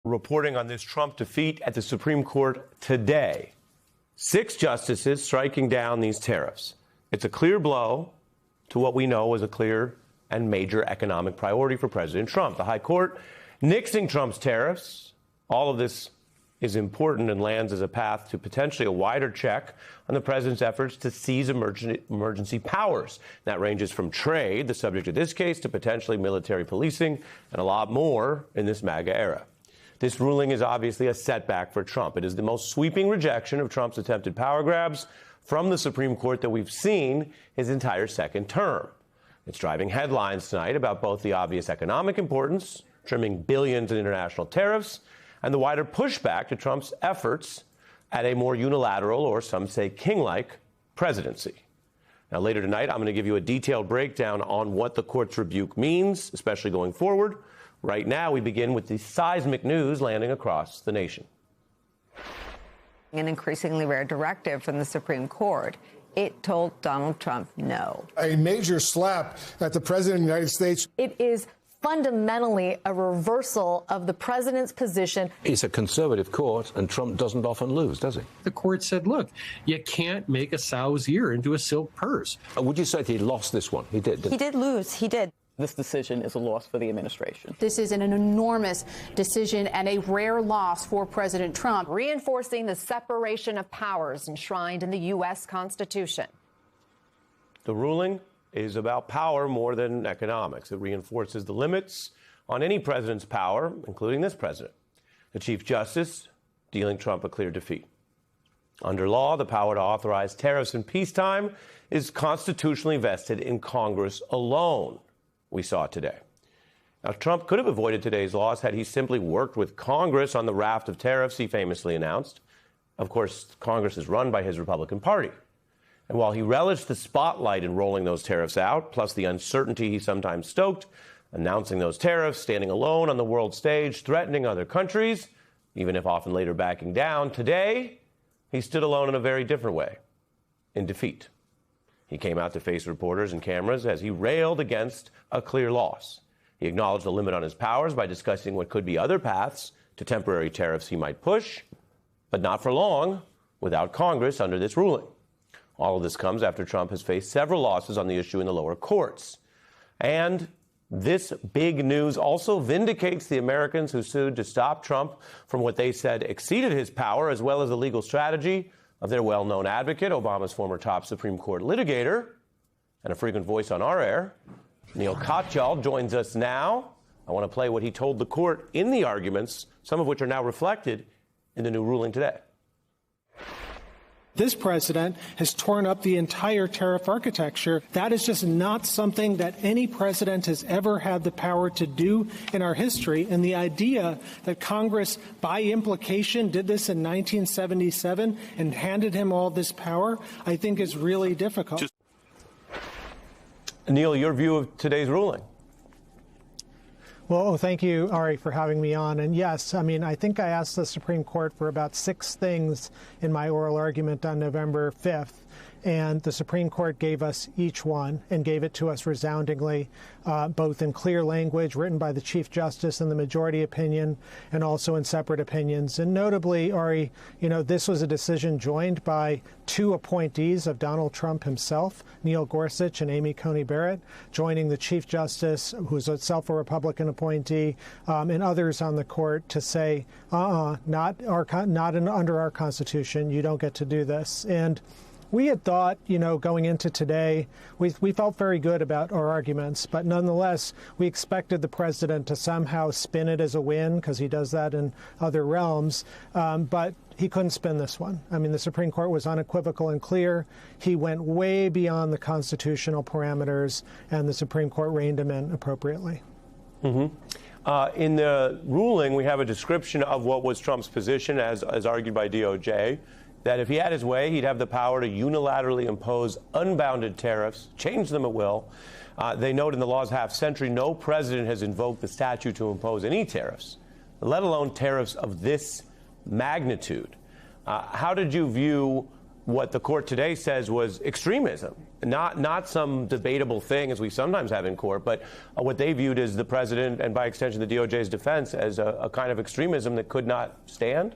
reporting on this Trump defeat at the Supreme Court today. 6 justices striking down these tariffs. It's a clear blow to what we know was a clear and major economic priority for President Trump. The High Court nixing Trump's tariffs. All of this is important and lands as a path to potentially a wider check on the president's efforts to seize emergency powers. That ranges from trade, the subject of this case, to potentially military policing and a lot more in this MAGA era. This ruling is obviously a setback for Trump. It is the most sweeping rejection of Trump's attempted power grabs from the Supreme Court that we've seen his entire second term. It's driving headlines tonight about both the obvious economic importance, trimming billions in international tariffs, and the wider pushback to Trump's efforts at a more unilateral, or some say king-like, presidency. Now, later tonight, I'm going to give you a detailed breakdown on what the court's rebuke means, especially going forward. Right now, we begin with the seismic news landing across the nation. An increasingly rare directive from the Supreme Court. It told Donald Trump no. A major slap at the president of the United States. It is fundamentally a reversal of the president's position. It's a conservative court, and Trump doesn't often lose, does he? The court said, look, you can't make a sow's ear into a silk purse. Would you say that he lost this one? He did. He did lose. He did. This decision is a loss for the administration. This is an enormous decision and a rare loss for President Trump. Reinforcing the separation of powers enshrined in the U.S. Constitution. The ruling is about power more than economics. It reinforces the limits on any president's power, including this president. The Chief Justice dealing Trump a clear defeat. Under law, the power to authorize tariffs in peacetime is constitutionally vested in Congress alone. We saw it today. Now, Trump could have avoided today's loss had he simply worked with Congress on the raft of tariffs he famously announced. Of course, Congress is run by his Republican Party. And while he relished the spotlight in rolling those tariffs out, plus the uncertainty he sometimes stoked, announcing those tariffs, standing alone on the world stage, threatening other countries, even if often later backing down, today he stood alone in a very different way, in defeat. He came out to face reporters and cameras as he railed against a clear loss. He acknowledged the limit on his powers by discussing what could be other paths to temporary tariffs he might push, but not for long without Congress under this ruling. All of this comes after Trump has faced several losses on the issue in the lower courts. And this big news also vindicates the Americans who sued to stop Trump from what they said exceeded his power, as well as the legal strategy of their well-known advocate, Obama's former top Supreme Court litigator, and a frequent voice on our air. Neil Katyal joins us now. I want to play what he told the court in the arguments, some of which are now reflected in the new ruling today. This president has torn up the entire tariff architecture. That is just not something that any president has ever had the power to do in our history. And the idea that Congress, by implication, did this in 1977 and handed him all this power, I think is really difficult. Neil, your view of today's ruling? Well, thank you, Ari, for having me on. And yes, I mean, I think I asked the Supreme Court for about 6 things in my oral argument on November 5th. And the Supreme Court gave us each one and gave it to us resoundingly, both in clear language written by the Chief Justice in the majority opinion and also in separate opinions. And notably, Ari, you know, this was a decision joined by 2 appointees of Donald Trump himself, Neil Gorsuch and Amy Coney Barrett, joining the Chief Justice, who's itself a Republican appointee, and others on the court to say, not under our Constitution, you don't get to do this. And we had thought, you know, going into today, we felt very good about our arguments, but nonetheless, we expected the president to somehow spin it as a win, because he does that in other realms, but he couldn't spin this one. I mean, the Supreme Court was unequivocal and clear. He went way beyond the constitutional parameters, and the Supreme Court reined him in appropriately. Mm-hmm. In the ruling, we have a description of what was Trump's position, as argued by DOJ, that if he had his way, he'd have the power to unilaterally impose unbounded tariffs, change them at will. They note in the law's half-century, no president has invoked the statute to impose any tariffs, let alone tariffs of this magnitude. How did you view what the court today says was extremism, not some debatable thing as we sometimes have in court, but what they viewed as the president and by extension the DOJ's defense as a kind of extremism that could not stand?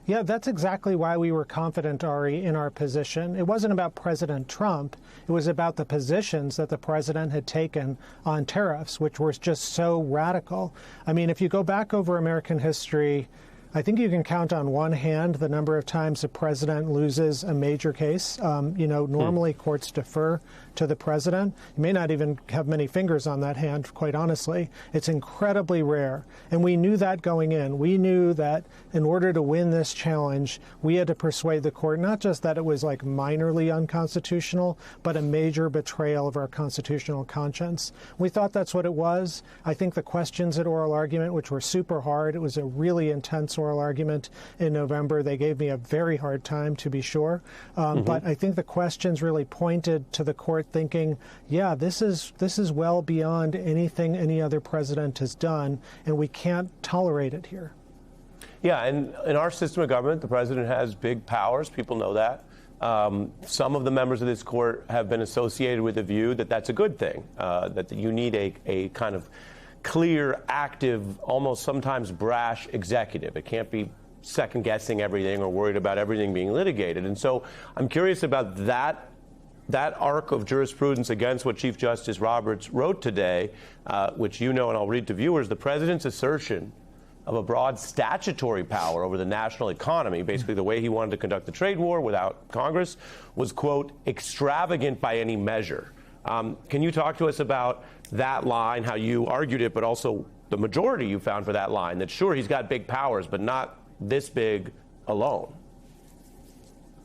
Yeah, that's exactly why we were confident, Ari, in our position. It wasn't about President Trump. It was about the positions that the president had taken on tariffs, which were just so radical. I mean, if you go back over American history, I think you can count on one hand the number of times the president loses a major case. Normally courts defer to the president. You may not even have many fingers on that hand, quite honestly. It's incredibly rare. And we knew that going in. We knew that in order to win this challenge, we had to persuade the court not just that it was like minorly unconstitutional, but a major betrayal of our constitutional conscience. We thought that's what it was. I think the questions at oral argument, which were super hard, it was a really intense oral argument in November. They gave me a very hard time, to be sure. But I think the questions really pointed to the court thinking, yeah, this is well beyond anything any other president has done, and we can't tolerate it here. Yeah, and in our system of government, the president has big powers. People know that. Some of the members of this court have been associated with the view that that's a good thing, that you need a kind of clear, active, almost sometimes brash executive. It can't be second-guessing everything or worried about everything being litigated. And so I'm curious about that arc of jurisprudence against what Chief Justice Roberts wrote today, which you know, and I'll read to viewers, the president's assertion of a broad statutory power over the national economy, basically the way he wanted to conduct the trade war without Congress, was, quote, extravagant by any measure. Can you talk to us about that line, how you argued it, but also the majority you found for that line, that sure, he's got big powers, but not this big alone?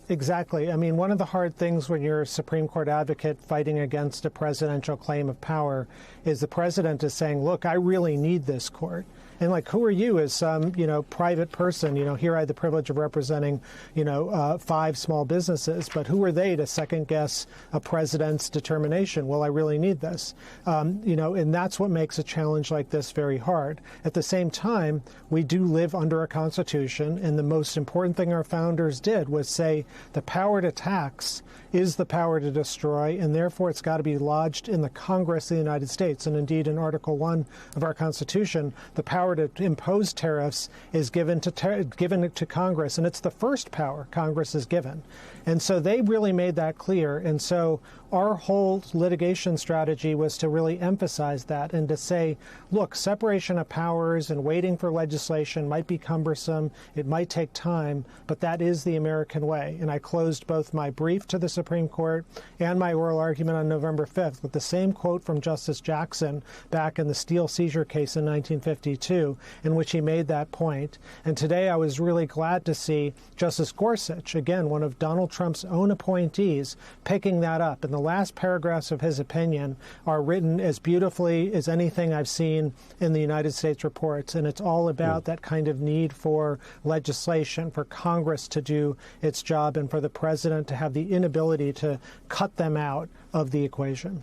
Exactly. I mean, one of the hard things when you're a Supreme Court advocate fighting against a presidential claim of power is the president is saying, look, I really need this court. And like, who are you as some, private person? Here I had the privilege of representing, 5 small businesses. But who are they to second guess a president's determination? Well, I really need this. And that's what makes a challenge like this very hard. At the same time, we do live under a constitution. And the most important thing our founders did was say the power to tax is the power to destroy, and therefore it's got to be lodged in the Congress of the United States. And indeed, in Article 1 of our Constitution, the power to impose tariffs is given to Congress, and it's the first power Congress is given. And so they really made that clear. And so our whole litigation strategy was to really emphasize that and to say, look, separation of powers and waiting for legislation might be cumbersome, it might take time, but that is the American way. And I closed both my brief to the Supreme Court and my oral argument on November 5th with the same quote from Justice Jackson back in the Steele seizure case in 1952, in which he made that point. And today I was really glad to see Justice Gorsuch, again, one of Donald Trump's own appointees, picking that up. And the last paragraphs of his opinion are written as beautifully as anything I've seen in the United States reports. And it's all about that kind of need for legislation, for Congress to do its job, and for the president to have the inability to cut them out of the equation.